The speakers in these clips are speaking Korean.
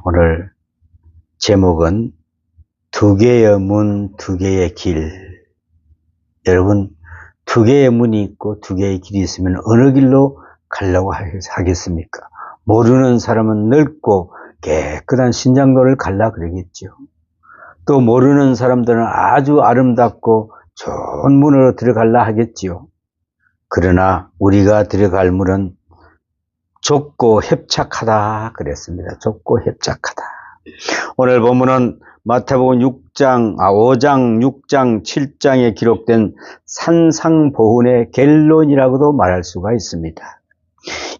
오늘 제목은 두 개의 문, 두 개의 길. 여러분, 두 개의 문이 있고 두 개의 길이 있으면 어느 길로 가려고 하겠습니까? 모르는 사람은 넓고 깨끗한 신장로를 가려 그러겠죠. 또 모르는 사람들은 아주 아름답고 좋은 문으로 들어가려 하겠지요. 그러나 우리가 들어갈 문은 좁고 협착하다 그랬습니다. 좁고 협착하다. 오늘 본문은 마태복음 5장, 6장, 7장에 기록된 산상보훈의 결론이라고도 말할 수가 있습니다.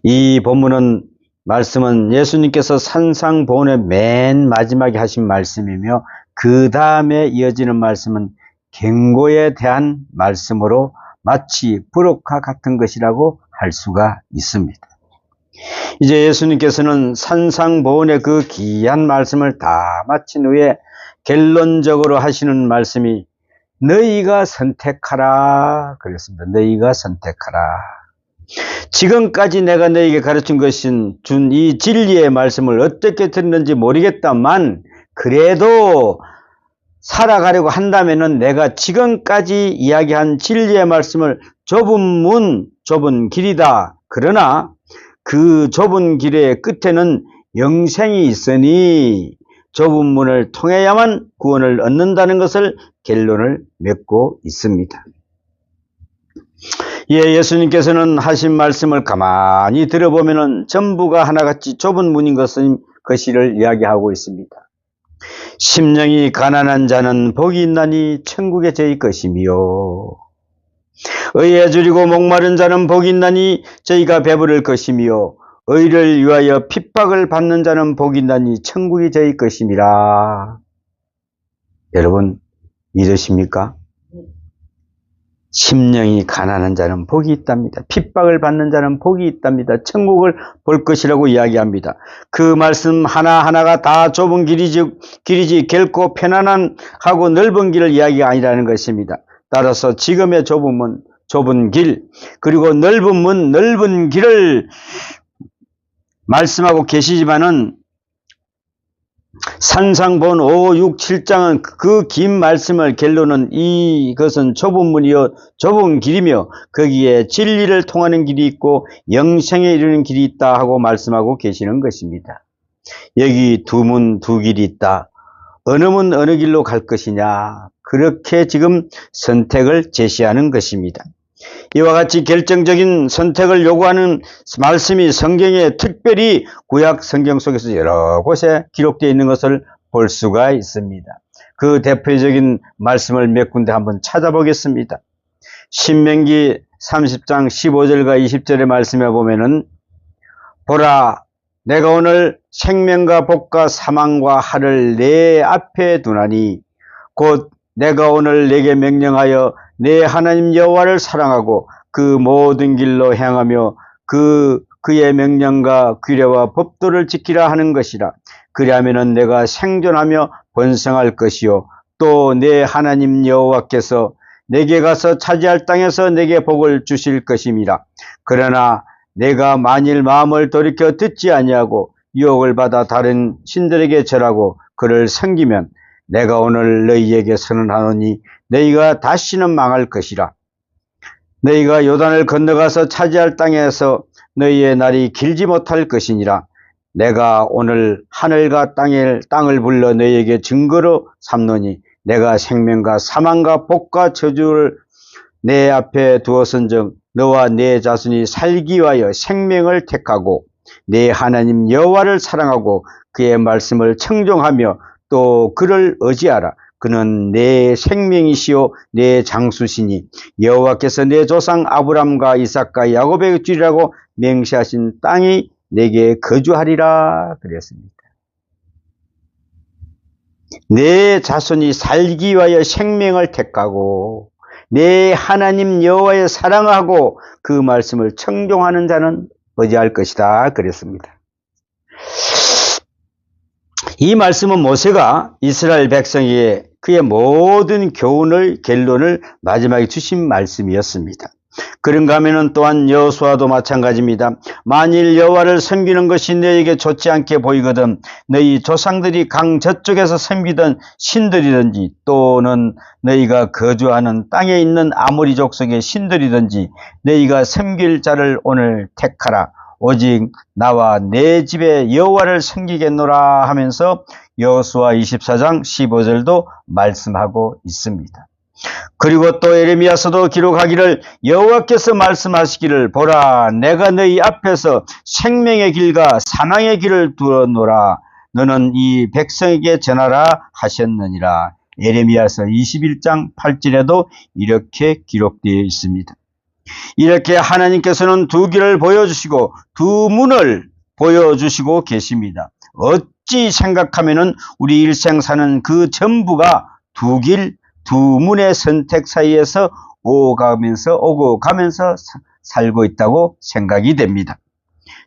이 본문은 말씀은 예수님께서 산상보훈의 맨 마지막에 하신 말씀이며 그 다음에 이어지는 말씀은 경고에 대한 말씀으로 마치 불혹과 같은 것이라고 할 수가 있습니다. 이제 예수님께서는 산상보훈의 그 귀한 말씀을 다 마친 후에 결론적으로 하시는 말씀이 너희가 선택하라 그랬습니다. 너희가 선택하라. 지금까지 내가 너희에게 가르친 것인 준 이 진리의 말씀을 어떻게 들었는지 모르겠다만 그래도 살아가려고 한다면은 내가 지금까지 이야기한 진리의 말씀을 좁은 문, 좁은 길이다. 그러나 그 좁은 길의 끝에는 영생이 있으니 좁은 문을 통해야만 구원을 얻는다는 것을 결론을 맺고 있습니다. 예수님께서는 하신 말씀을 가만히 들어보면은 전부가 하나같이 좁은 문인 것을 이야기하고 있습니다. 심령이 가난한 자는 복이 있나니 천국에 저희 것이며 의에 줄이고 목마른 자는 복이 있나니 저희가 배부를 것이며 의를 위하여 핍박을 받는 자는 복이 있나니 천국이 저희 것임이라. 여러분 믿으십니까? 심령이 가난한 자는 복이 있답니다. 핍박을 받는 자는 복이 있답니다. 천국을 볼 것이라고 이야기합니다. 그 말씀 하나하나가 다 좁은 길이지 결코 편안한 하고 넓은 길을 이야기가 아니라는 것입니다. 따라서 지금의 좁은 문, 좁은 길, 그리고 넓은 문, 넓은 길을 말씀하고 계시지만은 산상보훈 5, 6, 7장은 그 긴 말씀을 결론은 이것은 좁은 문이요 좁은 길이며 거기에 진리를 통하는 길이 있고 영생에 이르는 길이 있다 하고 말씀하고 계시는 것입니다. 여기 두 문, 두 길이 있다. 어느 문, 어느 길로 갈 것이냐. 그렇게 지금 선택을 제시하는 것입니다. 이와 같이 결정적인 선택을 요구하는 말씀이 성경에 특별히 구약 성경 속에서 여러 곳에 기록되어 있는 것을 볼 수가 있습니다. 그 대표적인 말씀을 몇 군데 한번 찾아보겠습니다. 신명기 30장 15절과 20절의 말씀에 보면은 보라 내가 오늘 생명과 복과 사망과 할을 내 앞에 두나니 곧 내가 오늘 내게 명령하여 내 하나님 여호와를 사랑하고 그 모든 길로 행하며 그의 명령과 규례와 법도를 지키라 하는 것이라. 그리하면은 내가 생존하며 번성할 것이요 또 내 하나님 여호와께서 내게 가서 차지할 땅에서 내게 복을 주실 것임이라. 그러나 내가 만일 마음을 돌이켜 듣지 아니하고 유혹을 받아 다른 신들에게 절하고 그를 섬기면 내가 오늘 너희에게 선언하노니 너희가 다시는 망할 것이라. 너희가 요단을 건너가서 차지할 땅에서 너희의 날이 길지 못할 것이니라. 내가 오늘 하늘과 땅을 불러 너희에게 증거로 삼노니 내가 생명과 사망과 복과 저주를 내 앞에 두었은즉 너와 내 자손이 살기 위하여 생명을 택하고 내 하나님 여호와를 사랑하고 그의 말씀을 청종하며 또 그를 의지하라. 그는 내 생명이시요 내 장수시니 여호와께서 내 조상 아브람과 이삭과 야곱에게 주리라고 맹세하신 땅이 내게 거주하리라 그랬습니다. 내 자손이 살기 위하여 생명을 택하고 내 하나님 여호와의 사랑하고 그 말씀을 청종하는 자는 의지할 것이다 그랬습니다. 이 말씀은 모세가 이스라엘 백성에게 그의 모든 교훈을 결론을 마지막에 주신 말씀이었습니다. 그런가 하면은 또한 여호수아도 마찬가지입니다. 만일 여호와를 섬기는 것이 너희에게 좋지 않게 보이거든 너희 조상들이 강 저쪽에서 섬기던 신들이든지 또는 너희가 거주하는 땅에 있는 아모리 족속의 신들이든지 너희가 섬길 자를 오늘 택하라. 오직 나와 내 집에 여호와를 섬기겠노라 하면서 여호수아 24장 15절도 말씀하고 있습니다. 그리고 또 예레미야서도 기록하기를 여호와께서 말씀하시기를 보라 내가 너희 앞에서 생명의 길과 사망의 길을 두었노라 너는 이 백성에게 전하라 하셨느니라. 예레미야서 21장 8절에도 이렇게 기록되어 있습니다. 이렇게 하나님께서는 두 길을 보여주시고 두 문을 보여주시고 계십니다. 어찌 생각하면은 우리 일생 사는 그 전부가 두 길, 두 문의 선택 사이에서 오고 가면서 살고 있다고 생각이 됩니다.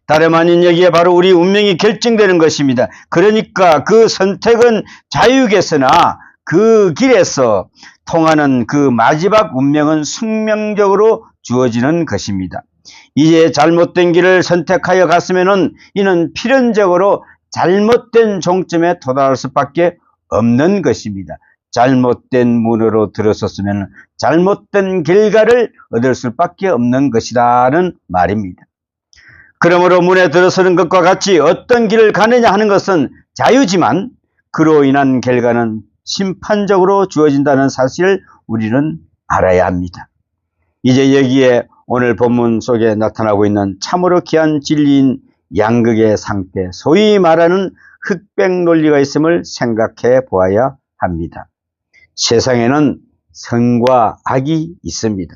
다름 아닌 여기에 바로 우리 운명이 결정되는 것입니다. 그러니까 그 선택은 자유겠으나 그 길에서 통하는 그 마지막 운명은 숙명적으로 주어지는 것입니다. 이제 잘못된 길을 선택하여 갔으면은 이는 필연적으로 잘못된 종점에 도달할 수밖에 없는 것입니다. 잘못된 문으로 들어섰으면 잘못된 결과를 얻을 수밖에 없는 것이라는 말입니다. 그러므로 문에 들어서는 것과 같이 어떤 길을 가느냐 하는 것은 자유지만 그로 인한 결과는 심판적으로 주어진다는 사실을 우리는 알아야 합니다. 이제 여기에 오늘 본문 속에 나타나고 있는 참으로 귀한 진리인 양극의 상태, 소위 말하는 흑백 논리가 있음을 생각해 보아야 합니다. 세상에는 선과 악이 있습니다.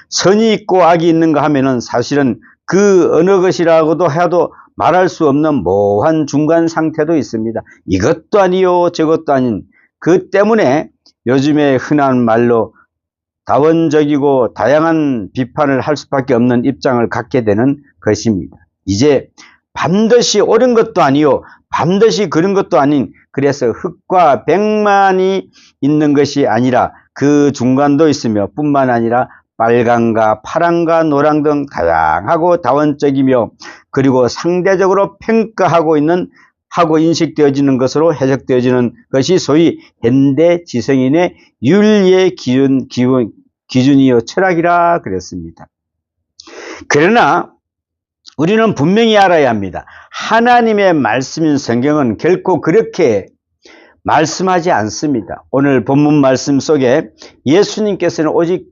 선이 있고 악이 있는가 하면은 사실은 그 어느 것이라고도 해도 말할 수 없는 모호한 중간 상태도 있습니다. 이것도 아니요 저것도 아닌 그 때문에 요즘에 흔한 말로 다원적이고 다양한 비판을 할 수밖에 없는 입장을 갖게 되는 것입니다. 이제 반드시 옳은 것도 아니요 반드시 그런 것도 아닌 그래서 흑과 백만이 있는 것이 아니라 그 중간도 있으며 뿐만 아니라 빨강과 파랑과 노랑 등 다양하고 다원적이며 그리고 상대적으로 평가하고 있는 하고 인식되어지는 것으로 해석되어지는 것이 소위 현대 지성인의 윤리의 기준이요 철학이라 그랬습니다. 그러나 우리는 분명히 알아야 합니다. 하나님의 말씀인 성경은 결코 그렇게 말씀하지 않습니다. 오늘 본문 말씀 속에 예수님께서는 오직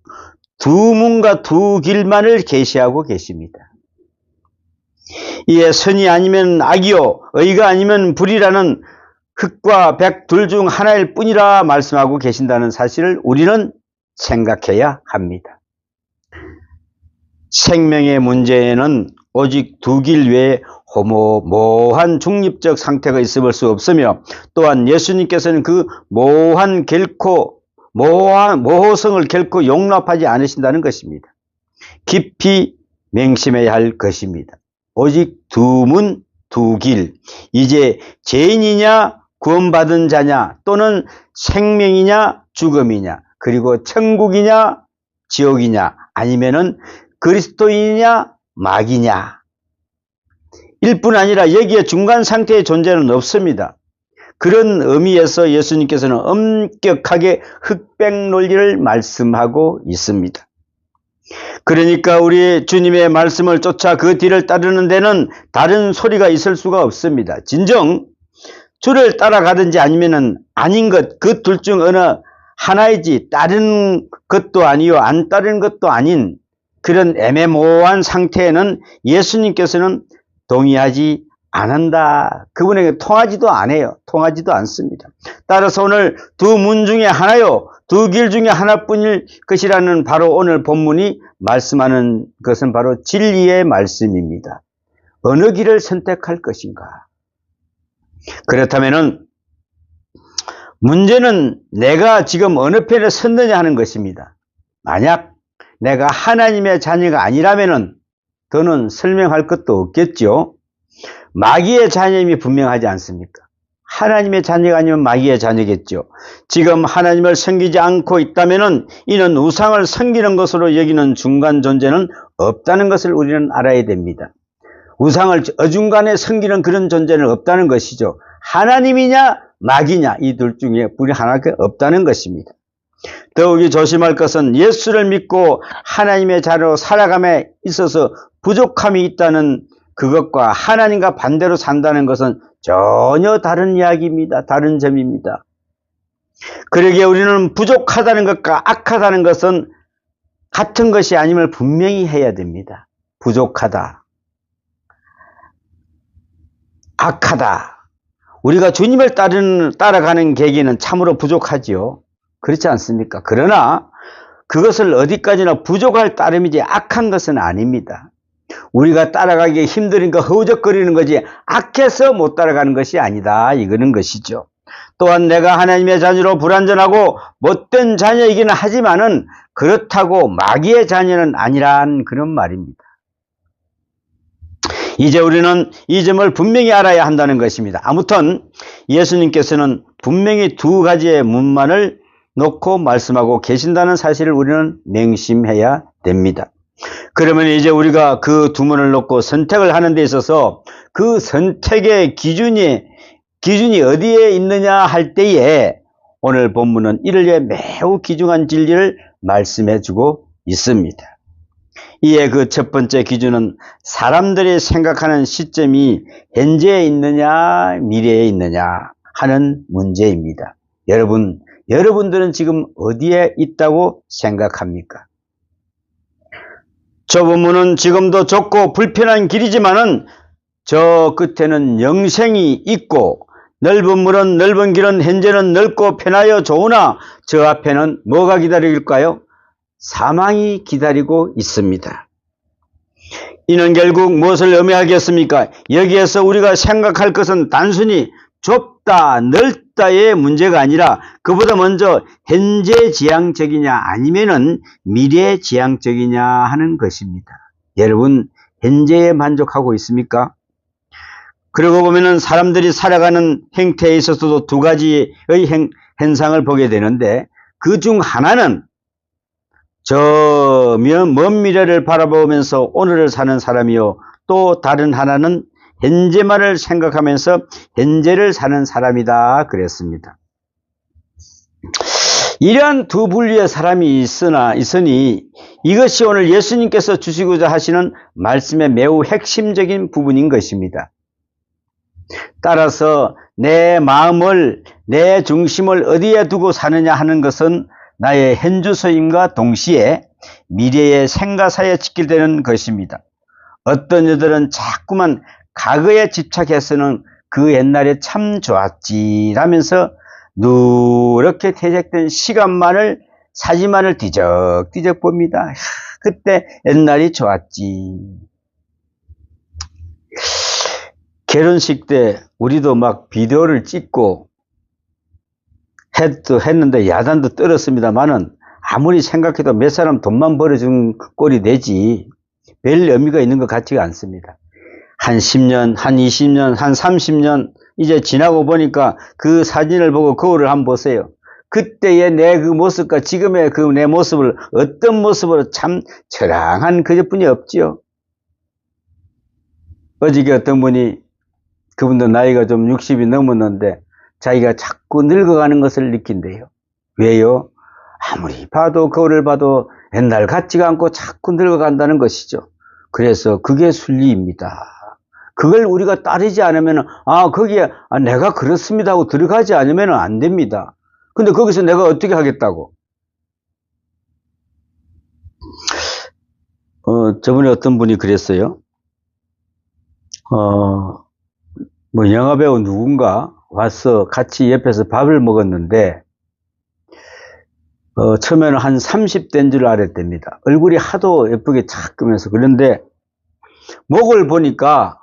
두 문과 두 길만을 계시하고 계십니다. 이에 선이 아니면 악이요 의가 아니면 불이라는 흑과 백 둘 중 하나일 뿐이라 말씀하고 계신다는 사실을 우리는 생각해야 합니다. 생명의 문제에는 오직 두 길 외에 모호한 중립적 상태가 있을 수 없으며 또한 예수님께서는 그 모호성을 결코 용납하지 않으신다는 것입니다. 깊이 맹심해야 할 것입니다. 오직 두 문, 두 길. 이제 죄인이냐 구원받은 자냐 또는 생명이냐 죽음이냐 그리고 천국이냐 지옥이냐 아니면은 그리스도인이냐 마귀냐 일뿐 아니라 여기에 중간 상태의 존재는 없습니다. 그런 의미에서 예수님께서는 엄격하게 흑백 논리를 말씀하고 있습니다. 그러니까 우리 주님의 말씀을 쫓아 그 뒤를 따르는 데는 다른 소리가 있을 수가 없습니다. 진정 주를 따라가든지 아니면은 아닌 것, 그 둘 중 어느 하나이지 따르는 것도 아니요 안 따르는 것도 아닌 그런 애매모호한 상태에는 예수님께서는 동의하지 않는다. 그분에게 통하지도 않아요. 통하지도 않습니다. 따라서 오늘 두 문 중에 하나요 두 길 중에 하나뿐일 것이라는 바로 오늘 본문이 말씀하는 것은 바로 진리의 말씀입니다. 어느 길을 선택할 것인가? 그렇다면은 문제는 내가 지금 어느 편에 섰느냐 하는 것입니다. 만약 내가 하나님의 자녀가 아니라면은 더는 설명할 것도 없겠죠. 마귀의 자녀임이 분명하지 않습니까? 하나님의 자녀가 아니면 마귀의 자녀겠죠. 지금 하나님을 섬기지 않고 있다면 이는 우상을 섬기는 것으로 여기는 중간 존재는 없다는 것을 우리는 알아야 됩니다. 우상을 어중간에 섬기는 그런 존재는 없다는 것이죠. 하나님이냐 마귀냐 이 둘 중에 불이 하나밖에 없다는 것입니다. 더욱이 조심할 것은 예수를 믿고 하나님의 자녀로 살아감에 있어서 부족함이 있다는 그것과 하나님과 반대로 산다는 것은 전혀 다른 이야기입니다. 다른 점입니다. 그러기에 우리는 부족하다는 것과 악하다는 것은 같은 것이 아님을 분명히 해야 됩니다. 부족하다, 악하다. 우리가 주님을 따라가는 계기는 참으로 부족하지요. 그렇지 않습니까? 그러나 그것을 어디까지나 부족할 따름이지 악한 것은 아닙니다. 우리가 따라가기 힘드니까 허우적거리는 거지 악해서 못 따라가는 것이 아니다 이거는 것이죠. 또한 내가 하나님의 자녀로 불완전하고 못된 자녀이기는 하지만은 그렇다고 마귀의 자녀는 아니란 그런 말입니다. 이제 우리는 이 점을 분명히 알아야 한다는 것입니다. 아무튼 예수님께서는 분명히 두 가지의 문만을 놓고 말씀하고 계신다는 사실을 우리는 맹심해야 됩니다. 그러면 이제 우리가 그 두 문을 놓고 선택을 하는 데 있어서 그 선택의 기준이 어디에 있느냐 할 때에 오늘 본문은 이를 위해 매우 귀중한 진리를 말씀해 주고 있습니다. 이에 그 첫 번째 기준은 사람들이 생각하는 시점이 현재에 있느냐 미래에 있느냐 하는 문제입니다. 여러분들은 지금 어디에 있다고 생각합니까? 좁은 문은 지금도 좁고 불편한 길이지만은 저 끝에는 영생이 있고 넓은 문은 넓은 길은 현재는 넓고 편하여 좋으나 저 앞에는 뭐가 기다릴까요? 사망이 기다리고 있습니다. 이는 결국 무엇을 의미하겠습니까? 여기에서 우리가 생각할 것은 단순히 좁다, 넓다의 문제가 아니라 그보다 먼저 현재 지향적이냐 아니면은 미래 지향적이냐 하는 것입니다. 여러분, 현재에 만족하고 있습니까? 그러고 보면은 사람들이 살아가는 행태에 있어서도 두 가지의 현상을 보게 되는데 그 중 하나는 저 먼 미래를 바라보면서 오늘을 사는 사람이요. 또 다른 하나는 현재만을 생각하면서 현재를 사는 사람이다 그랬습니다. 이러한 두 분류의 사람이 있으니 이것이 오늘 예수님께서 주시고자 하시는 말씀의 매우 핵심적인 부분인 것입니다. 따라서 내 마음을, 내 중심을 어디에 두고 사느냐 하는 것은 나의 현주소임과 동시에 미래의 생가사에 직결되는 것입니다. 어떤 이들은 자꾸만 과거에 집착해서는 그 옛날에 참 좋았지 라면서 누렇게 퇴색된 사진만을 뒤적뒤적 봅니다. 그때 옛날이 좋았지. 결혼식 때 우리도 막 비디오를 찍고 했는데 야단도 떨었습니다만은 아무리 생각해도 몇 사람 돈만 벌어준 꼴이 되지 별 의미가 있는 것 같지가 않습니다. 한 10년, 한 20년, 한 30년 이제 지나고 보니까 그 사진을 보고 거울을 한번 보세요. 그때의 내 그 모습과 지금의 그 내 모습을 어떤 모습으로 참 처량한 그것뿐이 없지요. 어저께 어떤 분이 그분도 나이가 좀 60이 넘었는데 자기가 자꾸 늙어가는 것을 느낀대요. 왜요? 아무리 봐도 거울을 봐도 옛날 같지가 않고 자꾸 늙어간다는 것이죠. 그래서 그게 순리입니다. 그걸 우리가 따르지 않으면 거기에 내가 그렇습니다 하고 들어가지 않으면 안 됩니다. 근데 거기서 내가 어떻게 하겠다고? 저번에 어떤 분이 그랬어요. 뭐 영화배우 누군가 와서 같이 옆에서 밥을 먹었는데 처음에는 한 30대인 줄 알았답니다. 얼굴이 하도 예쁘게 착 끄면서. 그런데 목을 보니까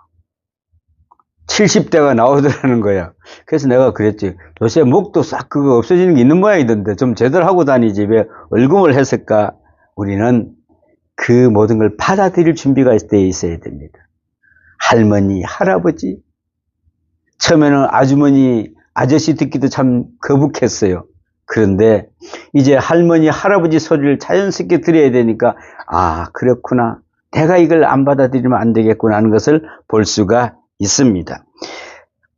70대가 나오더라는 거야. 그래서 내가 그랬지. 요새 목도 싹 그거 없어지는 게 있는 모양이던데 좀 제대로 하고 다니지 왜 얼굴을 했을까? 우리는 그 모든 걸 받아들일 준비가 돼 있어야 됩니다. 할머니, 할아버지, 처음에는 아주머니, 아저씨 듣기도 참 거북했어요. 그런데 이제 할머니, 할아버지 소리를 자연스럽게 들어야 되니까 아, 그렇구나. 내가 이걸 안 받아들이면 안 되겠구나 하는 것을 볼 수가 있습니다.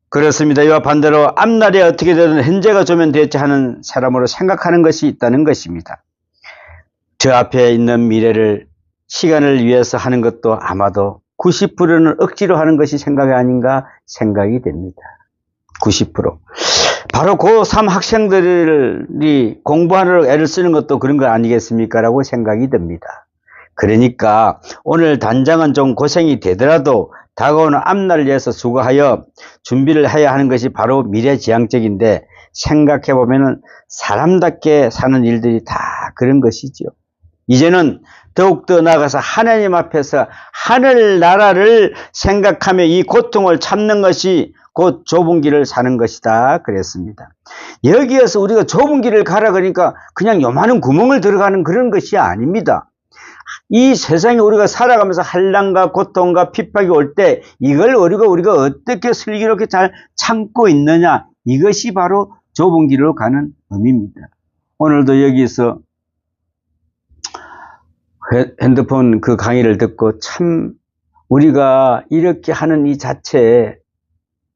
그렇습니다. 이와 반대로 앞날에 어떻게 되든 현재가 좋으면 됐지 하는 사람으로 생각하는 것이 있다는 것입니다. 저 앞에 있는 미래를 시간을 위해서 하는 것도 아마도 90%는 억지로 하는 것이 생각이 아닌가 생각이 됩니다. 90%. 바로 고3 학생들이 공부하느라고 애를 쓰는 것도 그런 거 아니겠습니까? 라고 생각이 듭니다. 그러니까 오늘 단장은 좀 고생이 되더라도 다가오는 앞날을 위해서 수고하여 준비를 해야 하는 것이 바로 미래지향적인데 생각해보면 사람답게 사는 일들이 다 그런 것이죠. 이제는 더욱더 나아가서 하나님 앞에서 하늘나라를 생각하며 이 고통을 참는 것이 곧 좁은 길을 사는 것이다 그랬습니다. 여기에서 우리가 좁은 길을 가라 그러니까 그냥 요만한 구멍을 들어가는 그런 것이 아닙니다. 이 세상에 우리가 살아가면서 한란과 고통과 핍박이 올 때 이걸 우리가 어떻게 슬기롭게 잘 참고 있느냐, 이것이 바로 좁은 길로 가는 의미입니다. 오늘도 여기서 핸드폰 그 강의를 듣고 참 우리가 이렇게 하는 이 자체에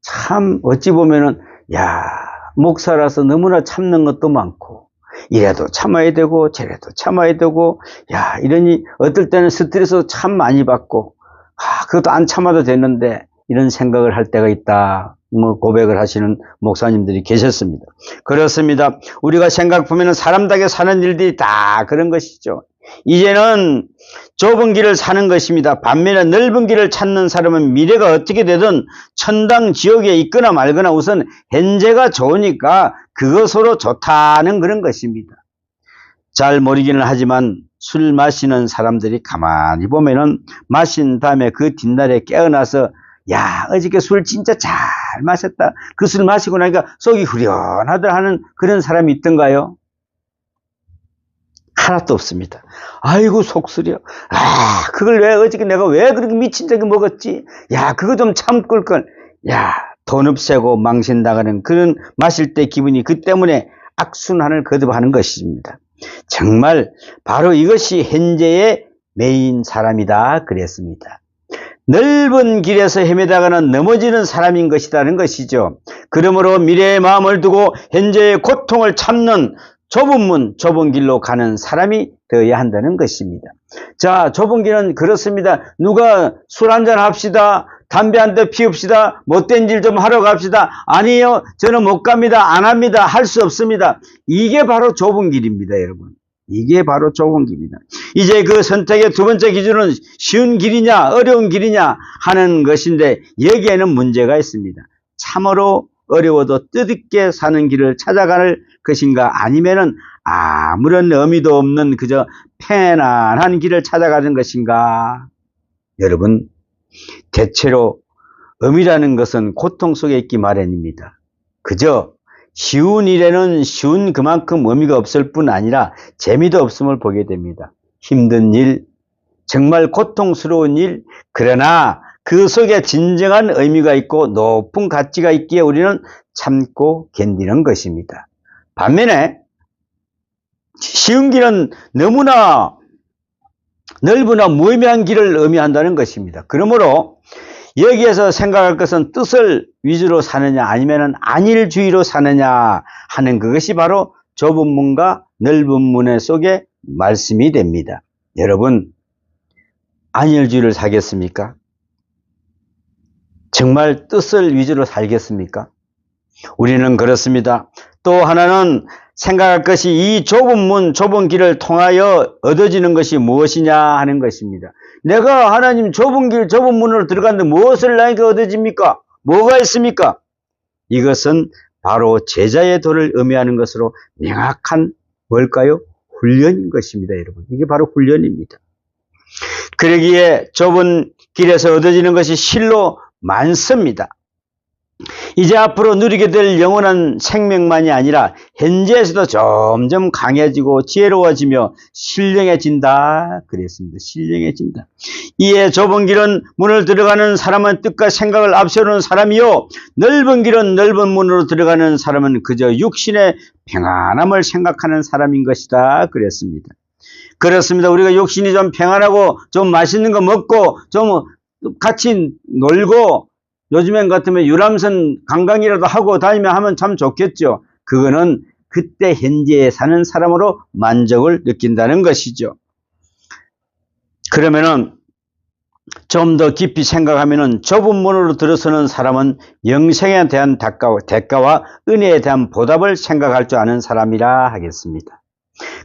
참 어찌 보면은 야, 목사라서 너무나 참는 것도 많고 이래도 참아야 되고 저래도 참아야 되고 야, 이러니 어떨 때는 스트레스 참 많이 받고 그것도 안 참아도 되는데 이런 생각을 할 때가 있다. 고백을 하시는 목사님들이 계셨습니다. 그렇습니다. 우리가 생각해보면 사람답게 사는 일들이 다 그런 것이죠. 이제는 좁은 길을 사는 것입니다. 반면에 넓은 길을 찾는 사람은 미래가 어떻게 되든 천당 지옥에 있거나 말거나 우선 현재가 좋으니까 그것으로 좋다는 그런 것입니다. 잘 모르기는 하지만 술 마시는 사람들이 가만히 보면은 마신 다음에 그 뒷날에 깨어나서 야, 어저께 술 진짜 잘 마셨다. 그 술 마시고 나니까 속이 후련하다 하는 그런 사람이 있던가요? 하나도 없습니다. 아이고 속쓰려. 그걸 왜 어저께 내가 왜 그렇게 미친 적이 먹었지? 야, 그거 좀 참을 걸. 야, 돈 없애고 망신당하는 그런 마실 때 기분이 그 때문에 악순환을 거듭하는 것입니다. 정말 바로 이것이 현재의 메인 사람이다 그랬습니다. 넓은 길에서 헤매다가는 넘어지는 사람인 것이라는 것이죠. 그러므로 미래의 마음을 두고 현재의 고통을 참는 좁은 문, 좁은 길로 가는 사람이 되어야 한다는 것입니다. 자, 좁은 길은 그렇습니다. 누가 술 한잔 합시다. 담배 한 대 피웁시다. 못된 일 좀 하러 갑시다. 아니요, 저는 못 갑니다. 안 합니다. 할 수 없습니다. 이게 바로 좁은 길입니다, 여러분. 이게 바로 좁은 길입니다. 이제 그 선택의 두 번째 기준은 쉬운 길이냐 어려운 길이냐 하는 것인데 여기에는 문제가 있습니다. 참으로 어려워도 뜻있게 사는 길을 찾아갈 것인가 아니면은 아무런 의미도 없는 그저 편안한 길을 찾아가는 것인가. 여러분, 대체로 의미라는 것은 고통 속에 있기 마련입니다. 그저 쉬운 일에는 쉬운 그만큼 의미가 없을 뿐 아니라 재미도 없음을 보게 됩니다. 힘든 일, 정말 고통스러운 일, 그러나 그 속에 진정한 의미가 있고 높은 가치가 있기에 우리는 참고 견디는 것입니다. 반면에 쉬운 길은 너무나 넓으나 무의미한 길을 의미한다는 것입니다. 그러므로 여기에서 생각할 것은 뜻을 위주로 사느냐 아니면 안일주의로 사느냐 하는 그것이 바로 좁은 문과 넓은 문 속에 말씀이 됩니다. 여러분, 안일주의를 살겠습니까? 정말 뜻을 위주로 살겠습니까? 우리는 그렇습니다. 또 하나는 생각할 것이 이 좁은 문, 좁은 길을 통하여 얻어지는 것이 무엇이냐 하는 것입니다. 내가 하나님 좁은 길, 좁은 문으로 들어갔는데 무엇을 나에게 얻어집니까? 뭐가 있습니까? 이것은 바로 제자의 도를 의미하는 것으로 명확한 뭘까요? 훈련인 것입니다, 여러분. 이게 바로 훈련입니다. 그러기에 좁은 길에서 얻어지는 것이 실로 많습니다. 이제 앞으로 누리게 될 영원한 생명만이 아니라 현재에서도 점점 강해지고 지혜로워지며 신령해진다 그랬습니다. 신령해진다. 이에 좁은 길은 문을 들어가는 사람은 뜻과 생각을 앞세우는 사람이요 넓은 길은 넓은 문으로 들어가는 사람은 그저 육신의 평안함을 생각하는 사람인 것이다 그랬습니다. 그렇습니다. 우리가 육신이 좀 평안하고 좀 맛있는 거 먹고 좀 같이 놀고 요즘엔 같으면 유람선 관광이라도 하고 다니면 하면 참 좋겠죠. 그거는 그때 현재에 사는 사람으로 만족을 느낀다는 것이죠. 그러면은 좀 더 깊이 생각하면은 좁은 문으로 들어서는 사람은 영생에 대한 대가와 은혜에 대한 보답을 생각할 줄 아는 사람이라 하겠습니다.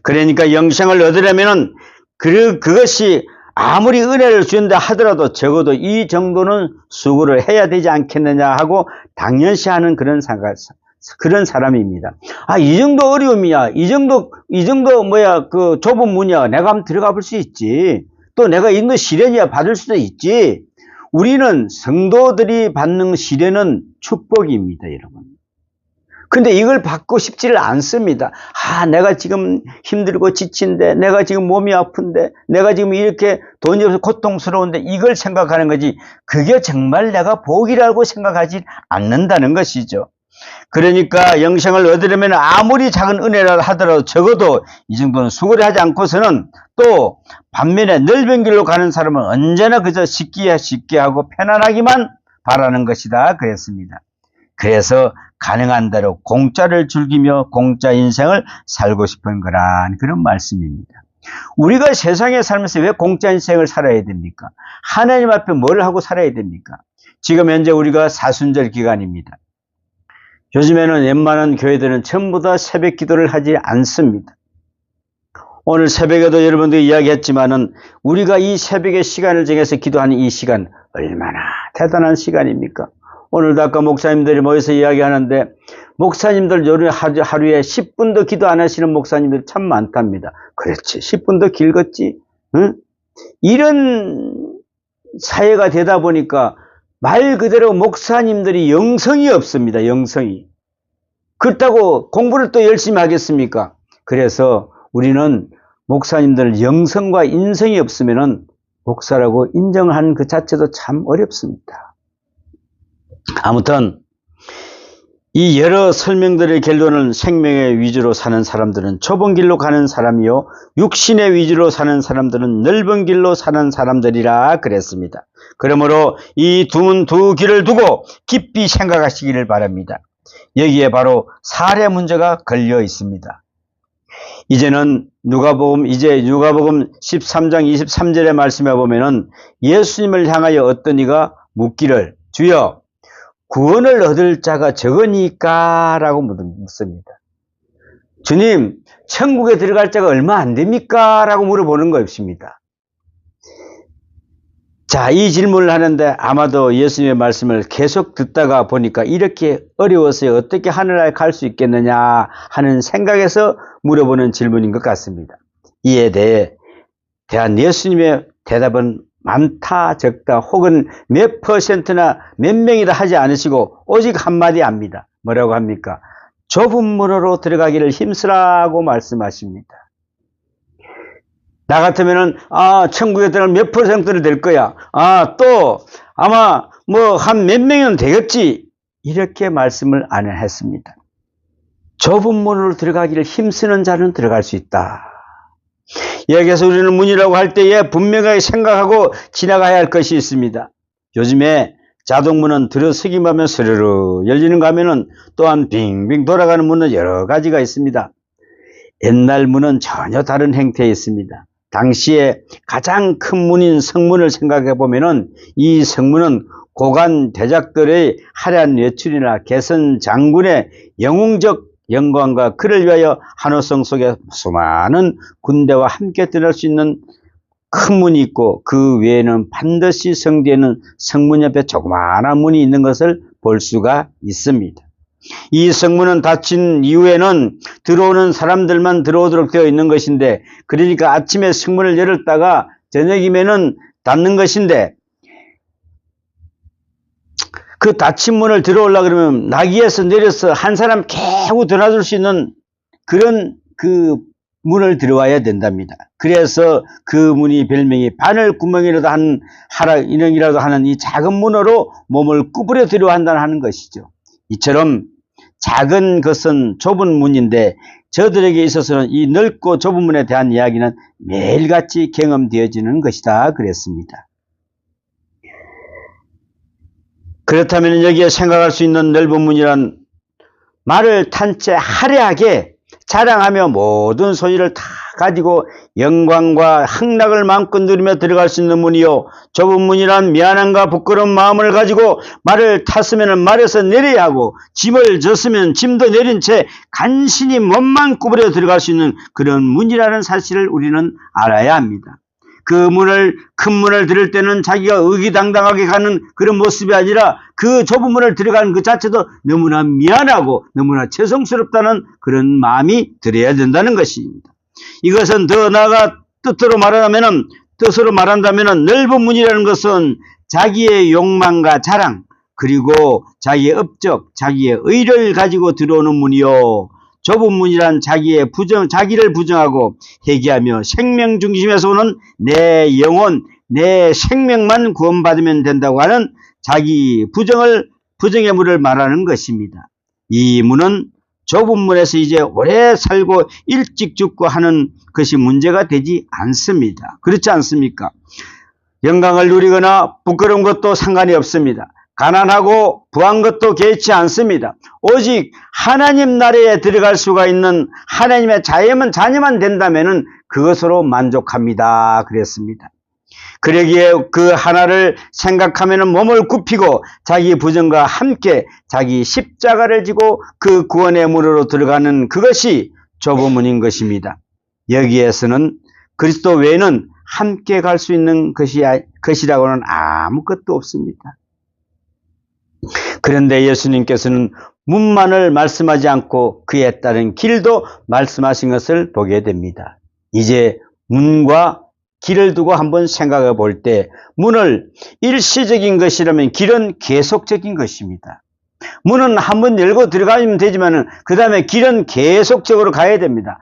그러니까 영생을 얻으려면은 그것이 아무리 은혜를 주는다 하더라도 적어도 이 정도는 수고를 해야 되지 않겠느냐 하고 당연시하는 그런 사람입니다. 아, 이 정도 어려움이야. 이 정도 그 좁은 문이야. 내가 한번 들어가 볼 수 있지. 또 내가 있는 시련이야. 받을 수도 있지. 우리는 성도들이 받는 시련은 축복입니다, 여러분. 근데 이걸 받고 싶지를 않습니다. 아, 내가 지금 힘들고 지친데, 내가 지금 몸이 아픈데, 내가 지금 이렇게 돈이 없어서 고통스러운데 이걸 생각하는 거지. 그게 정말 내가 복이라고 생각하지 않는다는 것이죠. 그러니까 영생을 얻으려면 아무리 작은 은혜라 하더라도 적어도 이 정도는 수고를 하지 않고서는 또 반면에 넓은 길로 가는 사람은 언제나 그저 쉽게 하고 편안하기만 바라는 것이다 그랬습니다. 그래서 가능한 대로 공짜를 즐기며 공짜 인생을 살고 싶은 거란 그런 말씀입니다. 우리가 세상에 살면서 왜 공짜 인생을 살아야 됩니까? 하나님 앞에 뭘 하고 살아야 됩니까? 지금 현재 우리가 사순절 기간입니다. 요즘에는 웬만한 교회들은 전부 다 새벽 기도를 하지 않습니다. 오늘 새벽에도 여러분들이 이야기했지만은 우리가 이 새벽의 시간을 정해서 기도하는 이 시간 얼마나 대단한 시간입니까? 오늘도 아까 목사님들이 모여서 이야기하는데 목사님들 하루에 10분도 기도 안 하시는 목사님들 참 많답니다. 그렇지, 10분도 길겠지. 응? 이런 사회가 되다 보니까 말 그대로 목사님들이 영성이 없습니다. 영성이. 그렇다고 공부를 또 열심히 하겠습니까? 그래서 우리는 목사님들 영성과 인성이 없으면은 목사라고 인정하는 그 자체도 참 어렵습니다. 아무튼 이 여러 설명들의 결론은 생명의 위주로 사는 사람들은 좁은 길로 가는 사람이요 육신의 위주로 사는 사람들은 넓은 길로 사는 사람들이라 그랬습니다. 그러므로 이 두 길을 두고 깊이 생각하시기를 바랍니다. 여기에 바로 살해 문제가 걸려 있습니다. 이제는 누가복음 13장 23절의 말씀에 보면은 예수님을 향하여 어떤 이가 묻기를 주여 구원을 얻을 자가 적으니까 라고 묻습니다. 주님, 천국에 들어갈 자가 얼마 안 됩니까? 라고 물어보는 것입니다. 자, 이 질문을 하는데 아마도 예수님의 말씀을 계속 듣다가 보니까 이렇게 어려워서 어떻게 하늘나라에 갈 수 있겠느냐 하는 생각에서 물어보는 질문인 것 같습니다. 이에 대한 예수님의 대답은 많다 적다 혹은 몇 퍼센트나 몇 명이다 하지 않으시고 오직 한마디 합니다. 뭐라고 합니까? 좁은 문으로 들어가기를 힘쓰라고 말씀하십니다. 나 같으면은 천국에 들어가면 몇 퍼센트를 될 거야. 또 아마 뭐 한 몇 명은 되겠지. 이렇게 말씀을 안 했습니다. 좁은 문으로 들어가기를 힘쓰는 자는 들어갈 수 있다. 여기서 우리는 문이라고 할 때에 분명하게 생각하고 지나가야 할 것이 있습니다. 요즘에 자동문은 들어서기만 하면 스르르 열리는 거 하면은 또한 빙빙 돌아가는 문은 여러 가지가 있습니다. 옛날 문은 전혀 다른 형태에 있습니다. 당시에 가장 큰 문인 성문을 생각해 보면은 이 성문은 고관 대작들의 화려한 외출이나 개선 장군의 영웅적 영광과 그를 위하여 한호성 속에 수많은 군대와 함께 들어갈 수 있는 큰 문이 있고 그 외에는 반드시 성전에는 성문 옆에 조그마한 문이 있는 것을 볼 수가 있습니다. 이 성문은 닫힌 이후에는 들어오는 사람들만 들어오도록 되어 있는 것인데 그러니까 아침에 성문을 열었다가 저녁이면은 닫는 것인데 그 닫힌 문을 들어오려고 그러면 나귀에서 내려서 한 사람 개고 들어줄 수 있는 그런 그 문을 들어와야 된답니다. 그래서 그 문이 별명이 바늘구멍이라도 인형이라도 하는 이 작은 문으로 몸을 구부려 들어야 한다는 것이죠. 이처럼 작은 것은 좁은 문인데 저들에게 있어서는 이 넓고 좁은 문에 대한 이야기는 매일같이 경험되어지는 것이다 그랬습니다. 그렇다면 여기에 생각할 수 있는 넓은 문이란 말을 탄 채 화려하게 자랑하며 모든 소유를 다 가지고 영광과 향락을 마음껏 누리며 들어갈 수 있는 문이요, 좁은 문이란 미안함과 부끄러운 마음을 가지고 말을 탔으면 말에서 내려야 하고 짐을 졌으면 짐도 내린 채 간신히 몸만 구부려 들어갈 수 있는 그런 문이라는 사실을 우리는 알아야 합니다. 그 문을, 큰 문을 들을 때는 자기가 의기당당하게 가는 그런 모습이 아니라 그 좁은 문을 들어가는 그 자체도 너무나 미안하고 너무나 죄송스럽다는 그런 마음이 들어야 된다는 것입니다. 이것은 더 나아가 뜻으로 말한다면 넓은 문이라는 것은 자기의 욕망과 자랑, 그리고 자기의 업적, 자기의 의를 가지고 들어오는 문이요, 좁은 문이란 자기를 부정하고 회개하며 생명 중심에서 오는 내 영혼, 내 생명만 구원받으면 된다고 하는 자기 부정의 문을 말하는 것입니다. 이 문은 좁은 문에서 이제 오래 살고 일찍 죽고 하는 것이 문제가 되지 않습니다. 그렇지 않습니까? 영광을 누리거나 부끄러운 것도 상관이 없습니다. 가난하고 부한 것도 개의치 않습니다. 오직 하나님 나라에 들어갈 수가 있는 하나님의 자녀만 된다면 그것으로 만족합니다 그랬습니다. 그러기에 그 하나를 생각하면 몸을 굽히고 자기 부정과 함께 자기 십자가를 지고 그 구원의 문으로 들어가는 그것이 좁은 문인 것입니다. 여기에서는 그리스도 외에는 함께 갈 수 있는 것이라고는 아무것도 없습니다. 그런데 예수님께서는 문만을 말씀하지 않고 그에 따른 길도 말씀하신 것을 보게 됩니다. 이제 문과 길을 두고 한번 생각해 볼 때 문을 일시적인 것이라면 길은 계속적인 것입니다. 문은 한번 열고 들어가면 되지만 그 다음에 길은 계속적으로 가야 됩니다.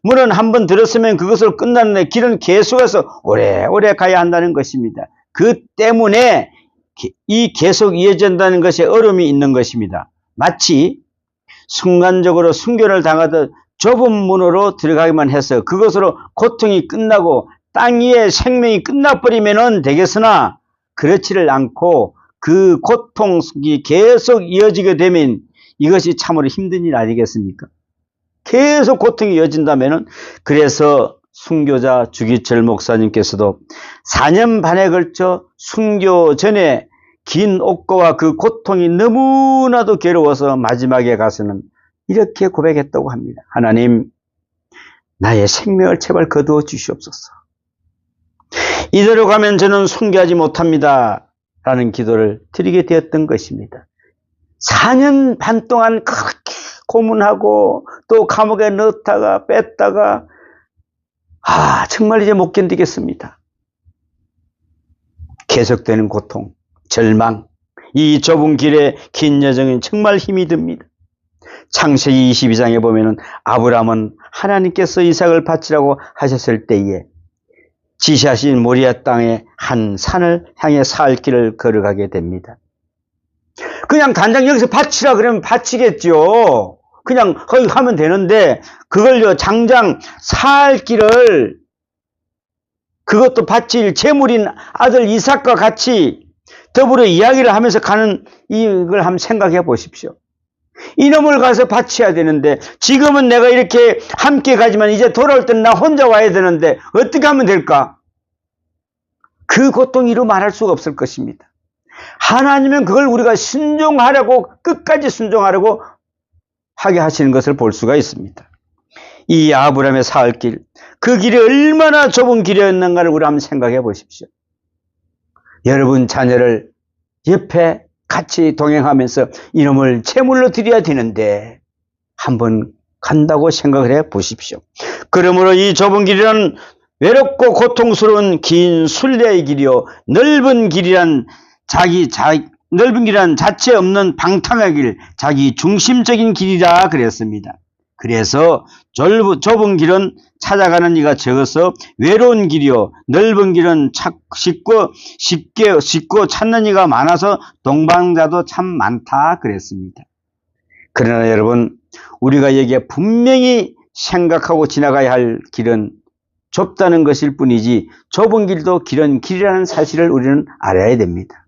문은 한번 들었으면 그것으로 끝나는데 길은 계속해서 오래오래 가야 한다는 것입니다. 그 때문에 이 계속 이어진다는 것에 어려움이 있는 것입니다. 마치 순간적으로 순교를 당하듯 좁은 문으로 들어가기만 해서 그것으로 고통이 끝나고 땅 위에 생명이 끝나버리면 되겠으나 그렇지를 않고 그 고통이 계속 이어지게 되면 이것이 참으로 힘든 일 아니겠습니까? 계속 고통이 이어진다면, 그래서 순교자 주기철 목사님께서도 4년 반에 걸쳐 순교 전에 긴 옥고와 그 고통이 너무나도 괴로워서 마지막에 가서는 이렇게 고백했다고 합니다. 하나님, 나의 생명을 제발 거두어 주시옵소서. 이대로 가면 저는 순교하지 못합니다 라는 기도를 드리게 되었던 것입니다. 4년 반 동안 그렇게 고문하고 또 감옥에 넣었다가 뺐다가 정말 이제 못 견디겠습니다. 계속되는 고통, 절망, 이 좁은 길의 긴 여정은 정말 힘이 듭니다. 창세기 22장에 보면은 아브라함은 하나님께서 이삭을 바치라고 하셨을 때에 지시하신 모리아 땅의 한 산을 향해 살 길을 걸어가게 됩니다. 그냥 단장 여기서 바치라 그러면 바치겠죠. 그냥 거기 하면 되는데 그걸요 장장 살 길을, 그것도 바칠 제물인 아들 이삭과 같이 더불어 이야기를 하면서 가는 이걸 한번 생각해 보십시오. 이놈을 가서 바쳐야 되는데 지금은 내가 이렇게 함께 가지만 이제 돌아올 때는 나 혼자 와야 되는데 어떻게 하면 될까? 그 고통 이루 말할 수가 없을 것입니다. 하나님은 그걸 우리가 순종하려고, 끝까지 순종하려고 하게 하시는 것을 볼 수가 있습니다. 이 아브라함의 살 길, 그 길이 얼마나 좁은 길이었는가를 우리 한번 생각해 보십시오. 여러분 자녀를 옆에 같이 동행하면서 이놈을 제물로 드려야 되는데 한번 간다고 생각을 해 보십시오. 그러므로 이 좁은 길이란 외롭고 고통스러운 긴 순례의 길이요, 넓은 길이란 넓은 길은 자체 없는 방탕한 길, 자기 중심적인 길이라 그랬습니다. 그래서 좁은 길은 찾아가는 이가 적어서 외로운 길이요, 넓은 길은 쉽고 찾는 이가 많아서 동방자도 참 많다 그랬습니다. 그러나 여러분, 우리가 여기에 분명히 생각하고 지나가야 할 길은 좁다는 것일 뿐이지 좁은 길도 길은 길이라는 사실을 우리는 알아야 됩니다.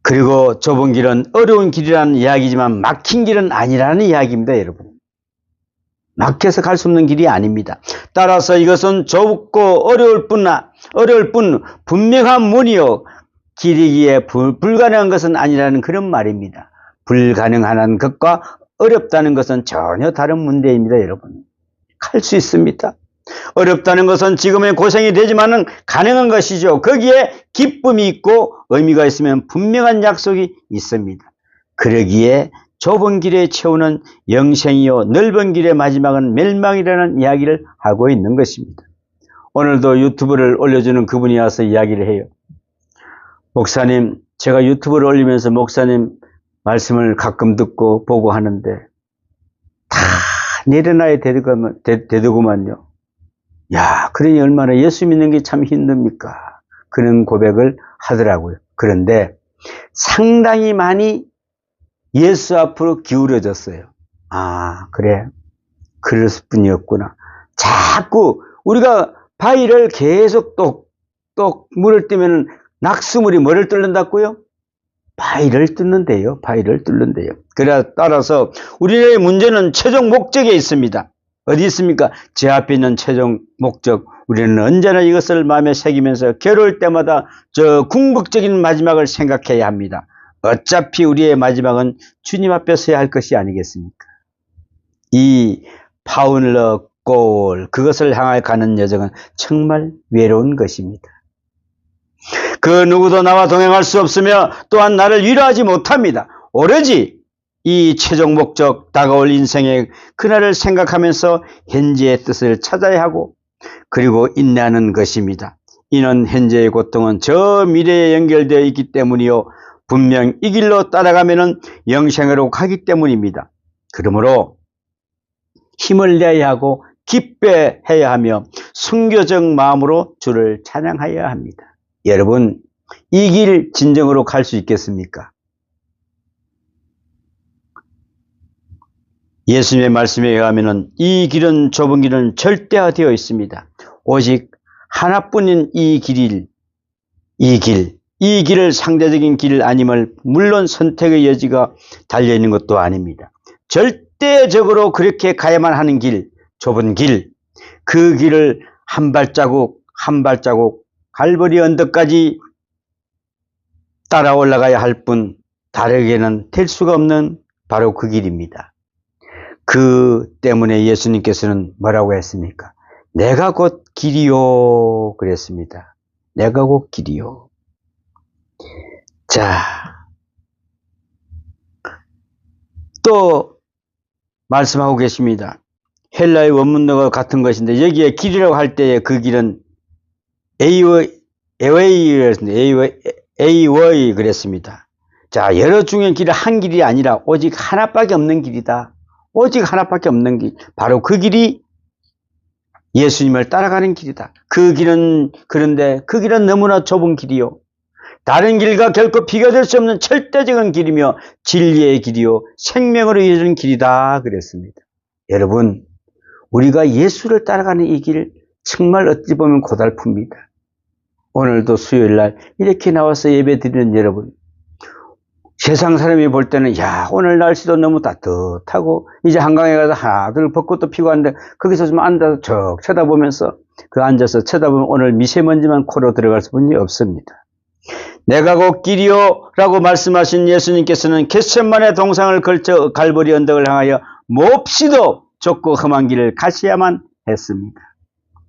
그리고 좁은 길은 어려운 길이라는 이야기지만 막힌 길은 아니라는 이야기입니다, 여러분. 막혀서 갈 수 없는 길이 아닙니다. 따라서 이것은 좁고 어려울 뿐 분명한 문이요, 길이기에 불가능한 것은 아니라는 그런 말입니다. 불가능한 것과 어렵다는 것은 전혀 다른 문제입니다, 여러분. 갈 수 있습니다. 어렵다는 것은 지금의 고생이 되지만은 가능한 것이죠. 거기에 기쁨이 있고 의미가 있으면 분명한 약속이 있습니다. 그러기에 좁은 길에 채우는 영생이요, 넓은 길의 마지막은 멸망이라는 이야기를 하고 있는 것입니다. 오늘도 유튜브를 올려주는 그분이 와서 이야기를 해요. 목사님, 제가 유튜브를 올리면서 목사님 말씀을 가끔 듣고 보고 하는데 다 내려놔야 되더구만요. 야, 그러니 얼마나 예수 믿는 게 참 힘듭니까? 그런 고백을 하더라고요. 그런데 상당히 많이 예수 앞으로 기울어졌어요. 아, 그래. 그럴 뿐이었구나. 자꾸 우리가 바위를 계속 똑똑 물을 뜨면 낙수물이 뭐를 뚫는다고요? 바위를 뚫는데요. 바위를 뚫는데요. 따라서 우리의 문제는 최종 목적에 있습니다. 어디 있습니까? 제 앞에 있는 최종 목적. 우리는 언제나 이것을 마음에 새기면서 괴로울 때마다 저 궁극적인 마지막을 생각해야 합니다. 어차피 우리의 마지막은 주님 앞에 서야 할 것이 아니겠습니까? 이 파울러 골, 그것을 향해 가는 여정은 정말 외로운 것입니다. 그 누구도 나와 동행할 수 없으며 또한 나를 위로하지 못합니다. 오로지 이 최종 목적, 다가올 인생의 그날을 생각하면서 현재의 뜻을 찾아야 하고 그리고 인내하는 것입니다. 이는 현재의 고통은 저 미래에 연결되어 있기 때문이요, 분명 이 길로 따라가면 영생으로 가기 때문입니다. 그러므로 힘을 내야 하고 기뻐해야 하며 순교적 마음으로 주를 찬양해야 합니다. 여러분, 이 길 진정으로 갈 수 있겠습니까? 예수님의 말씀에 의하면 이 길은, 좁은 길은 절대화되어 있습니다. 오직 하나뿐인 이 길을 상대적인 길 아님을 물론 선택의 여지가 달려있는 것도 아닙니다. 절대적으로 그렇게 가야만 하는 길, 좁은 길, 그 길을 한 발자국 갈보리 언덕까지 따라 올라가야 할 뿐 다르게는 될 수가 없는 바로 그 길입니다. 그 때문에 예수님께서는 뭐라고 했습니까? 내가 곧 길이요 그랬습니다. 내가 곧 길이요. 자, 또 말씀하고 계십니다. 헬라의 원문과 같은 것인데 여기에 길이라고 할 때의 그 길은 에이워이 그랬습니다. 자, 여러 중의 길은 한 길이 아니라 오직 하나밖에 없는 길이다. 오직 하나밖에 없는 길. 바로 그 길이 예수님을 따라가는 길이다. 그런데 그 길은 너무나 좁은 길이요, 다른 길과 결코 비교될 수 없는 절대적인 길이며 진리의 길이요 생명으로 이어지는 길이다 그랬습니다. 여러분, 우리가 예수를 따라가는 이 길 정말 어찌 보면 고달픕니다. 오늘도 수요일날 이렇게 나와서 예배 드리는 여러분, 세상 사람이 볼 때는 야, 오늘 날씨도 너무 따뜻하고 이제 한강에 가서 하나둘 벚꽃도 피고 하는데 거기서 좀 앉아서 쭉 쳐다보면서 앉아서 쳐다보면 오늘 미세먼지만 코로 들어갈 수뿐이 없습니다. 내가 곧 길이요 라고 말씀하신 예수님께서는 겟세마네 동상을 걸쳐 갈보리 언덕을 향하여 몹시도 좁고 험한 길을 가셔야만 했습니다.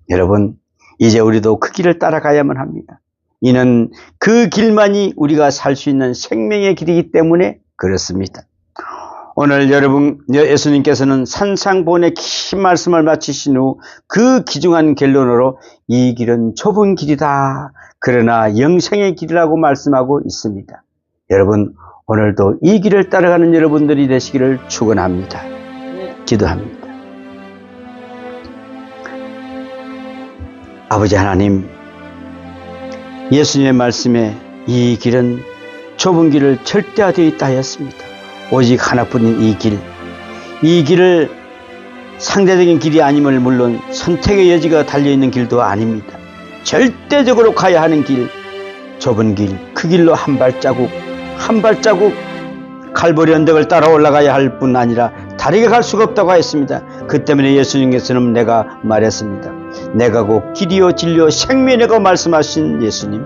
여러분, 이제 우리도 그 길을 따라가야만 합니다. 이는 그 길만이 우리가 살 수 있는 생명의 길이기 때문에 그렇습니다. 오늘 여러분, 예수님께서는 산상보훈의 긴 말씀을 마치신 후 그 귀중한 결론으로 이 길은 좁은 길이다. 그러나 영생의 길이라고 말씀하고 있습니다. 여러분, 오늘도 이 길을 따라가는 여러분들이 되시기를 축원합니다. 기도합니다. 아버지 하나님, 예수님의 말씀에 이 길은 좁은 길을 절대화되어 있다 하였습니다. 오직 하나뿐인 이 길을 상대적인 길이 아님을 물론 선택의 여지가 달려있는 길도 아닙니다. 절대적으로 가야 하는 길, 좁은 길, 그 길로 한 발자국 칼보리 언덕을 따라 올라가야 할 뿐 아니라 다르게 갈 수가 없다고 하였습니다. 그 때문에 예수님께서는 내가 말했습니다. 내가 곧 길이요 진리요 생명이라고 말씀하신 예수님,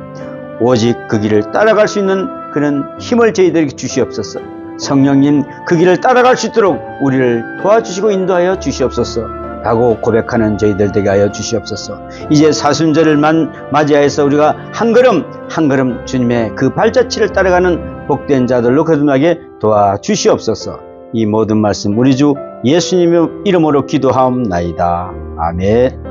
오직 그 길을 따라갈 수 있는 그런 힘을 저희들에게 주시옵소서. 성령님, 그 길을 따라갈 수 있도록 우리를 도와주시고 인도하여 주시옵소서 라고 고백하는 저희들 되게 하여 주시옵소서. 이제 사순절을 맞이하여서 우리가 한 걸음 주님의 그 발자취를 따라가는 복된 자들로 거듭나게 도와주시옵소서. 이 모든 말씀 우리 주 예수님의 이름으로 기도하옵나이다. 아멘.